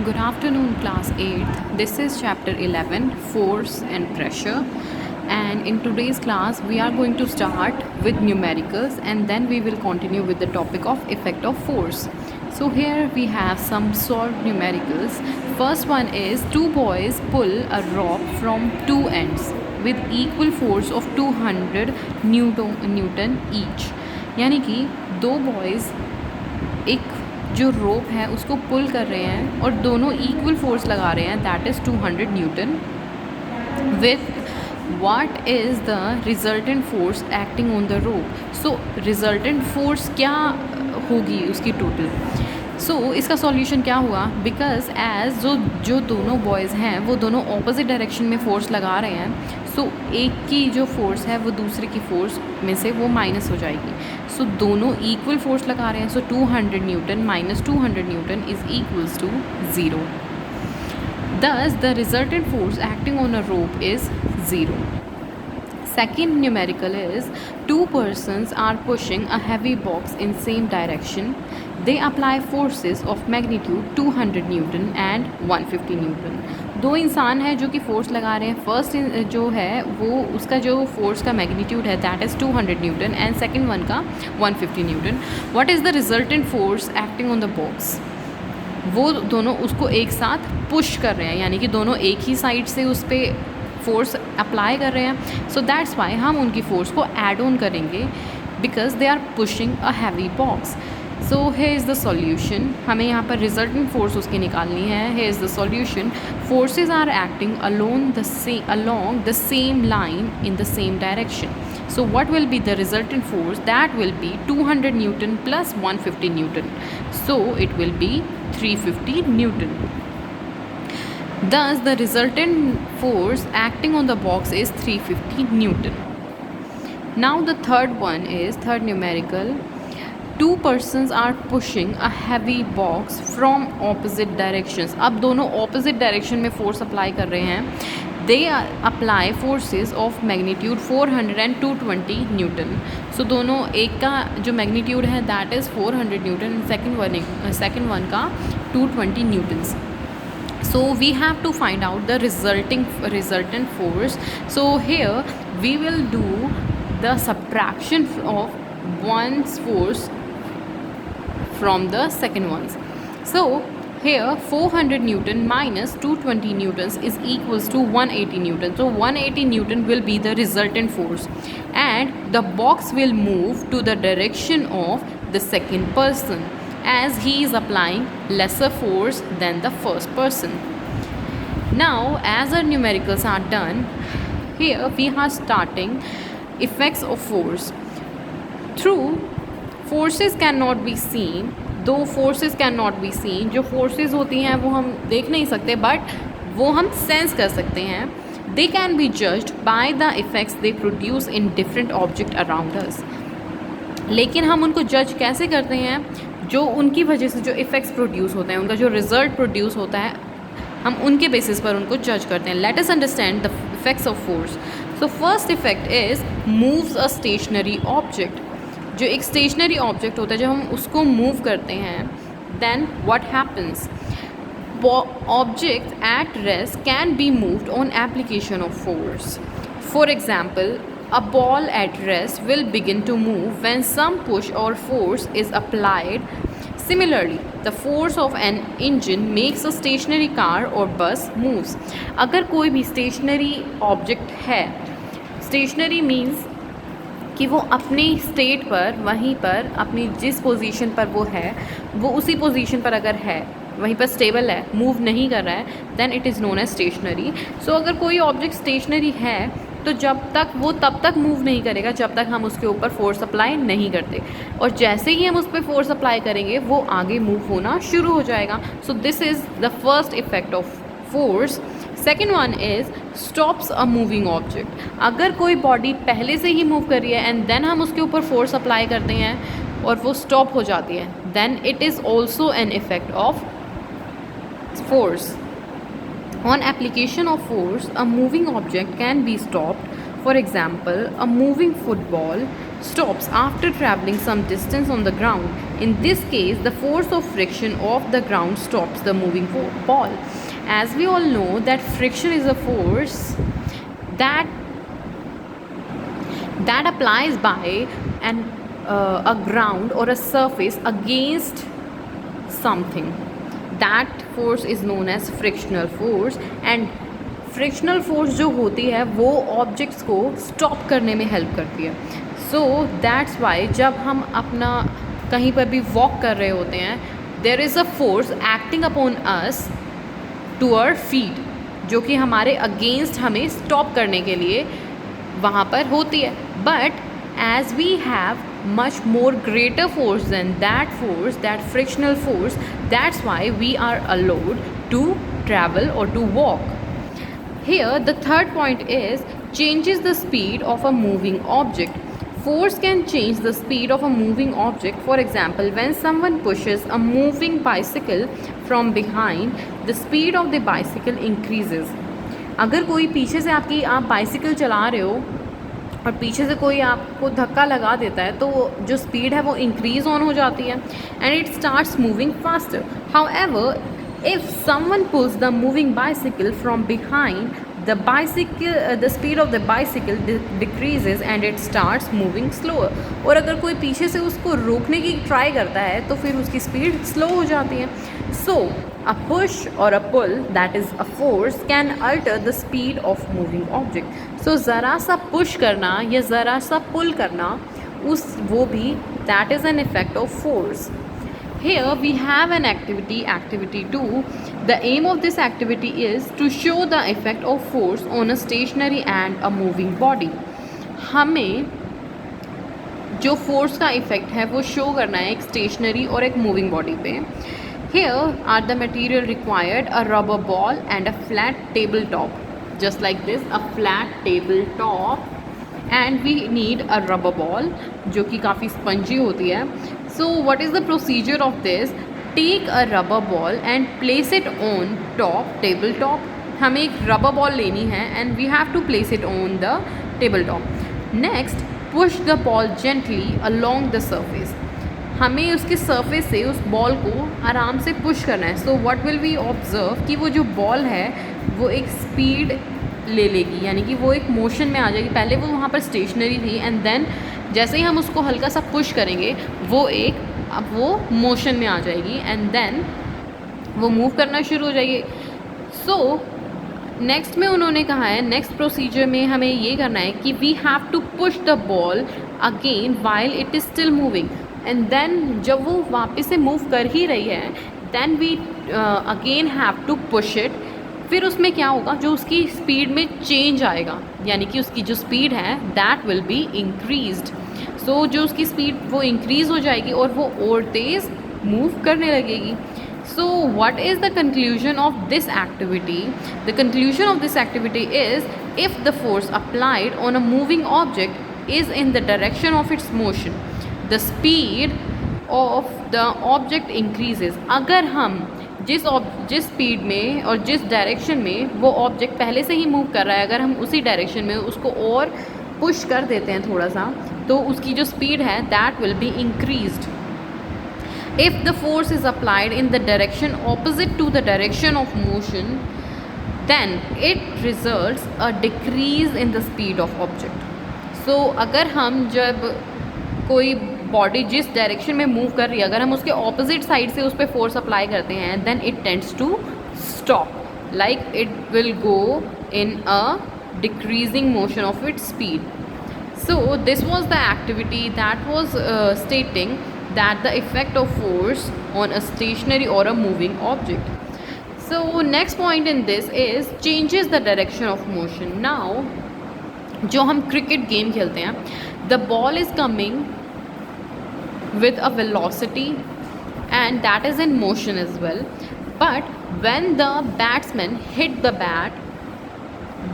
Good afternoon, class 8th. This is chapter 11, Force and Pressure. And in today's class, we are going to start with numericals and then we will continue with the topic of effect of force. So here we have some solved numericals. First one is two boys pull a rope from two ends with equal force of 200 Newton each. यानी कि दो boys एक जो रोप है उसको पुल कर रहे हैं और दोनों इक्वल फोर्स लगा रहे हैं, that is 200 Newton with what is the resultant force acting on the rope. So resultant force क्या होगी उसकी टोटल. सो इसका सॉल्यूशन क्या हुआ, बिकॉज एज जो दोनों बॉयज़ हैं वो दोनों ऑपोजिट डायरेक्शन में फोर्स लगा रहे हैं. सो एक की जो फोर्स है वो दूसरे की फोर्स में से वो माइनस हो जाएगी. सो दोनों इक्वल फोर्स लगा रहे हैं. So 200 newton minus 200 newton is equals to 0. Thus the resultant force acting on a rope is 0. Second numerical is two persons are pushing a heavy box in same direction. They apply forces of magnitude 200 Newton and 150 Newton. दो इंसान हैं जो कि force लगा रहे हैं. First जो है वो उसका जो फोर्स का मैग्नीट्यूड है that is 200 Newton and second one का 150 Newton. What is the resultant force acting on the box. वो दोनों उसको एक साथ पुश कर रहे हैं, यानी कि दोनों एक ही साइड से उस पर फोर्स अप्लाई कर रहे हैं. सो दैट्स वाई हम उनकी फोर्स को ऐड ऑन करेंगे because they are pushing a heavy box. So here is the solution. हमें यहाँ पर रिजल्टेंट फोर्स उसकी निकालनी है. here is the solution. Forces are acting along the same line in the same direction. So what will be the resultant force? That will be 200 Newton plus 150 Newton. So it will be 350 Newton. Thus the resultant force acting on the box is 350 Newton. Now the third numerical. Two persons are pushing a heavy box from opposite directions. अब दोनों opposite direction में force apply कर रहे हैं. They apply forces of magnitude 400 and 220 Newton. So दोनों एक का जो magnitude है that is 400 Newton and second one का 220 Newtons. So we have to find out the resultant force. So here we will do the subtraction of one's force from the second ones. So here 400 Newton minus 220 Newtons is equals to 180 Newton. So 180 Newton will be the resultant force and the box will move to the direction of the second person as he is applying lesser force than the first person. Now as our numericals are done, here we are starting effects of force. Through forces cannot be seen, दो forces cannot be seen. जो forces होती हैं वो हम देख नहीं सकते but वो हम सेंस कर सकते हैं. They can be judged by the effects they produce in different object around us. लेकिन हम उनको जज कैसे करते हैं, जो उनकी वजह से जो इफ़ेक्ट्स प्रोड्यूस होते हैं, उनका जो रिज़ल्ट प्रोड्यूस होता है, हम उनके बेसिस पर उनको जज करते हैं. Let us understand the effects of force. So first effect is moves a stationary object. जो एक स्टेशनरी ऑब्जेक्ट होता है जब हम उसको मूव करते हैं then what happens. Object at rest can be moved on application of force. For example, a ball at rest will begin to move when some push or force is applied. Similarly, the force of an engine makes a stationary car or bus moves. अगर कोई भी stationary object है, stationary means कि वो अपनी state पर वहीं पर अपनी जिस पोजीशन पर वो है वो उसी पोजीशन पर अगर है, वहीं पर स्टेबल है, मूव नहीं कर रहा है, then it is known as stationary. सो अगर कोई ऑब्जेक्ट स्टेशनरी है तो तब तक मूव नहीं करेगा जब तक हम उसके ऊपर फोर्स अप्लाई नहीं करते, और जैसे ही हम उस पर फोर्स अप्लाई करेंगे वो आगे मूव होना शुरू हो जाएगा. So this is the first effect of force. Second one is stops a moving object. अगर कोई बॉडी पहले से ही मूव कर रही है एंड देन हम उसके ऊपर फोर्स अप्लाई करते हैं और वो स्टॉप हो जाती है, then it is also an effect of force. On application of force, a moving object can be stopped. For example, a moving football stops after traveling some distance on the ground. In this case, the force of friction of the ground stops the moving ball. As we all know that friction is a force that applies by a ground or a surface against something. That force is known as frictional force, and frictional force जो होती है वो objects को stop करने में help करती है. So that's why जब हम अपना कहीं पर भी वॉक कर रहे होते हैं, there is a force acting upon us to our feet, जो कि हमारे अगेंस्ट हमें स्टॉप करने के लिए वहाँ पर होती है. But as we have much more greater force than that force, that frictional force, that's why we are allowed to travel or to walk. Here the third point is changes the speed of a moving object. Force can change the speed of a moving object. For example, when someone pushes a moving bicycle from behind, the speed of the bicycle increases. अगर कोई पीछे से आप bicycle चला रहे हो और पीछे से कोई आपको धक्का लगा देता है तो जो स्पीड है वो इंक्रीज़ ऑन हो जाती है and it starts moving faster. However, if someone pulls the moving bicycle from behind, the speed of the bicycle decreases and it starts moving slower. और अगर कोई पीछे से उसको रोकने की ट्राई करता है तो फिर उसकी स्पीड स्लो हो जाती है. सो a push or a pull, that is a force, can alter the speed of moving object. So ज़रा सा push करना या ज़रा सा pull करना वो भी that is an effect of force. Here we have an activity 2. The aim of this activity is to show the effect of force on a stationary and a moving body. हमें जो force का effect है वो show करना है एक stationery और एक मूविंग बॉडी पे. Here are the material required: a rubber ball and a flat tabletop. Just like this, a flat tabletop, and we need a rubber ball जो कि काफ़ी स्पंजी होती है. So what is the procedure of this? Take a rubber ball and place it on top tabletop. हमें एक rubber ball लेनी है and we have to place it on the tabletop. Next, push the ball gently along the surface. हमें उसके surface से उस ball को आराम से पुश करना है. So what will we observe कि वो जो बॉल है वो एक स्पीड ले लेगी, यानी कि वो एक मोशन में आ जाएगी. पहले वो वहाँ पर स्टेशनरी थी एंड देन जैसे ही हम उसको हल्का सा पुश करेंगे अब वो मोशन में आ जाएगी एंड देन वो मूव करना शुरू हो जाएगी. सो नेक्स्ट में उन्होंने कहा है, नेक्स्ट प्रोसीजर में हमें ये करना है कि we have to push the ball again while it is still moving, and then जब वो वापस से मूव कर ही रही है then we again have to push it. फिर उसमें क्या होगा, जो उसकी स्पीड में चेंज आएगा, यानी कि उसकी जो स्पीड है दैट विल बी इंक्रीज्ड. सो जो उसकी स्पीड वो इंक्रीज़ हो जाएगी और वो और तेज़ मूव करने लगेगी. So what is the conclusion of this activity? The conclusion of this activity is, if the force applied on a moving object is in the direction of its motion, the speed of the object increases. अगर हम जिस speed में और जिस direction में वो object पहले से ही मूव कर रहा है, अगर हम उसी डायरेक्शन में उसको और पुश कर देते हैं थोड़ा सा, तो उसकी जो स्पीड है that will be increased. If the force is applied in the direction opposite to the direction of motion, then it results a decrease in the speed of object. So अगर हम जब कोई बॉडी जिस direction में move कर रही है, अगर हम उसके ऑपोजिट साइड से उस पर फोर्स अप्लाई करते हैं, then it tends to stop, like it will go in a decreasing motion of its speed. So this was the activity that was stating that the effect of force on a stationary or a moving object. So next point in this is changes the direction of motion. Now जो हम cricket game खेलते हैं, the ball is coming with a velocity and that is in motion as well, but when the batsman hit the bat,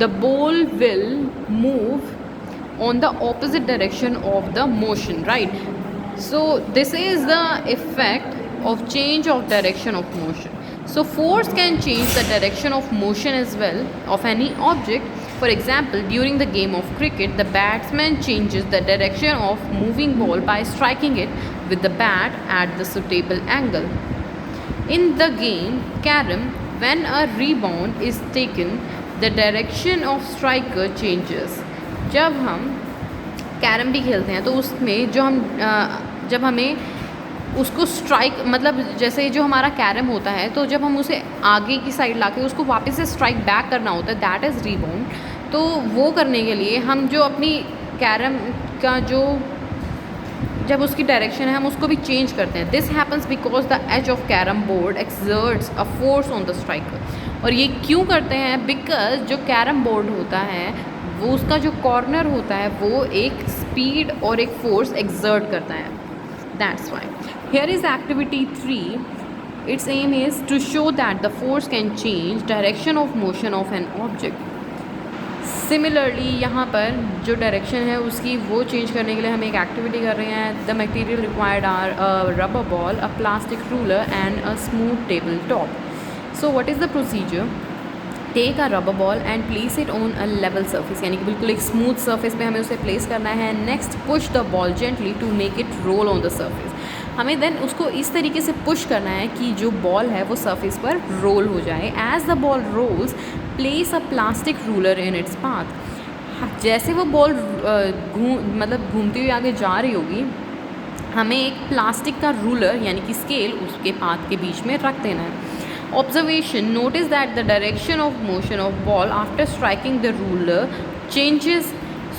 the ball will move on the opposite direction of the motion, right? So this is the effect of change of direction of motion. So force can change the direction of motion as well of any object. For example, during the game of cricket, the batsman changes the direction of moving ball by striking it with the bat at the suitable angle. In the game carom, when a rebound is taken, the direction of striker changes. जब हम carrom भी खेलते हैं तो उसमें जो हम जब हमें उसको स्ट्राइक मतलब जैसे जो हमारा कैरम होता है तो जब हम उसे आगे की साइड लाके उसको वापस से स्ट्राइक बैक करना होता है, दैट इज़ रीबाउंड. तो वो करने के लिए हम जो अपनी कैरम का जो जब उसकी डायरेक्शन है हम उसको भी चेंज करते हैं. This happens because the edge of carrom board exerts a force on the striker. और ये क्यों करते हैं? बिकॉज जो कैरम बोर्ड होता है वो उसका जो कॉर्नर होता है वो एक स्पीड और एक फोर्स एक्सर्ट करता है. That's why. Here is activity 3. Its aim is to show that the force can change direction of motion of an object. Similarly यहाँ पर जो डायरेक्शन है उसकी वो चेंज करने के लिए हम एक एक्टिविटी कर रहे हैं. The material required are a rubber ball, a plastic ruler and a smooth table top. So what is the procedure? Take a rubber ball and place it on a level surface, यानी कि बिल्कुल एक smooth surface पे हमें उसे place करना है. Next push the ball gently to make it roll on the surface. हमें देन उसको इस तरीके से पुश करना है कि जो बॉल है वो सर्फेस पर रोल हो जाए. As the ball rolls place a plastic ruler in its path. जैसे वो बॉल घूमती हुई आगे जा रही होगी हमें एक प्लास्टिक का रूलर यानी कि स्केल उसके पाथ के बीच में रख देना है. Observation, notice that the direction of motion of ball after striking the ruler changes.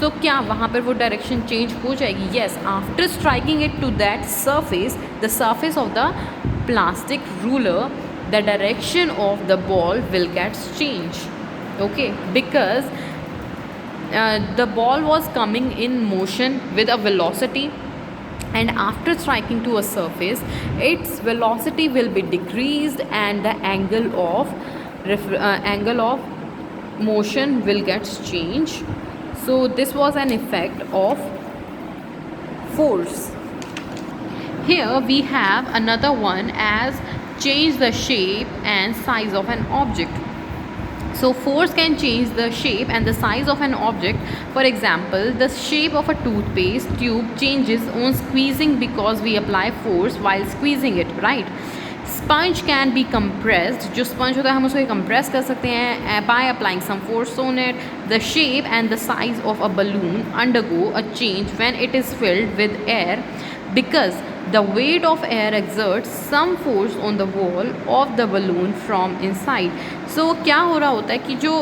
So क्या वहाँ पर वो डायरेक्शन चेंज हो जाएगी? Yes, after striking it to that surface, the surface of the plastic ruler, the direction of the ball will get changed. Okay, because the ball was coming in motion with a velocity, and after striking to a surface its velocity will be decreased and the angle of motion will get changed. So this was an effect of force. Here we have another one as change the shape and size of an object. So force can change the shape and the size of an object. For example, the shape of a toothpaste tube changes on squeezing because we apply force while squeezing it, right? Sponge can be compressed. जो sponge होता है हम उसको compress कर सकते हैं by applying some force on it. The shape and the size of a balloon undergo a change when it is filled with air because the weight of air exerts some force on the wall of the balloon from inside. So क्या हो रहा होता है कि जो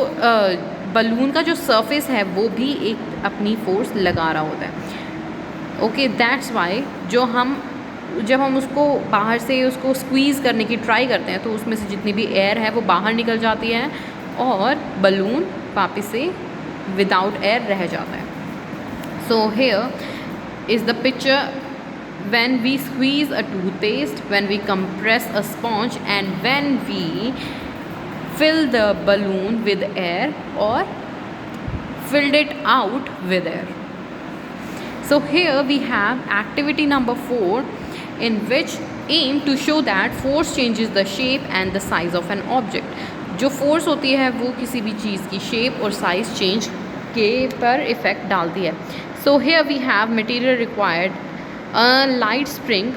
balloon का जो surface है वो भी एक अपनी फोर्स लगा रहा होता है. ओके, दैट्स वाई जब हम उसको बाहर से उसको स्क्वीज़ करने की ट्राई करते हैं तो उसमें से जितनी भी एयर है वो बाहर निकल जाती है और बलून वापस से विदाउट एयर रह जाता है. So here is the picture when we squeeze a toothpaste, when we compress a sponge and when we fill the balloon with air or filled it out with air. So here we have activity number 4 in which aim to show that force changes the shape and the size of an object. जो force होती है वो किसी भी चीज़ की shape और size change के पर effect डालती है. So here we have material required, a light spring,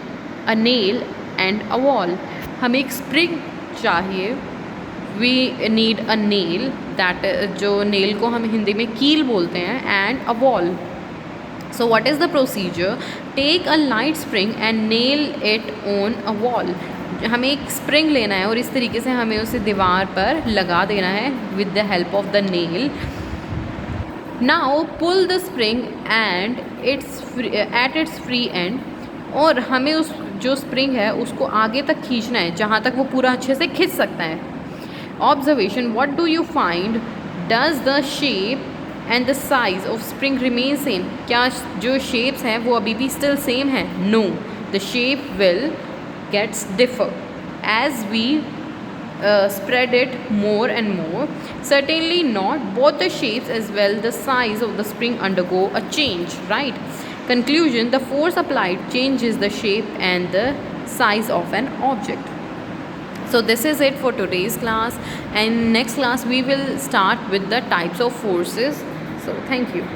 a nail and a wall. हमें एक spring चाहिए. We need a nail, that जो nail को हम हिंदी में कील बोलते हैं, and a wall. So what is the procedure? Take a light spring and nail it on a wall. हमें एक spring लेना है और इस तरीके से हमें उसे दीवार पर लगा देना है with the help of the nail. Now pull the spring and at its free end. और हमें उस जो स्प्रिंग है उसको आगे तक खींचना है जहाँ तक वो पूरा अच्छे से खींच सकता है. Observation, what do you find? Does the shape and the size of spring remain same? क्या जो shapes हैं वो अभी भी still same हैं? No, the shape will gets differ as we spread it more and more. Certainly not. Both the shapes as well the size of the spring undergo a change, right? Conclusion, the force applied changes the shape and the size of an object. So this is it for today's class, and next class we will start with the types of forces. So thank you.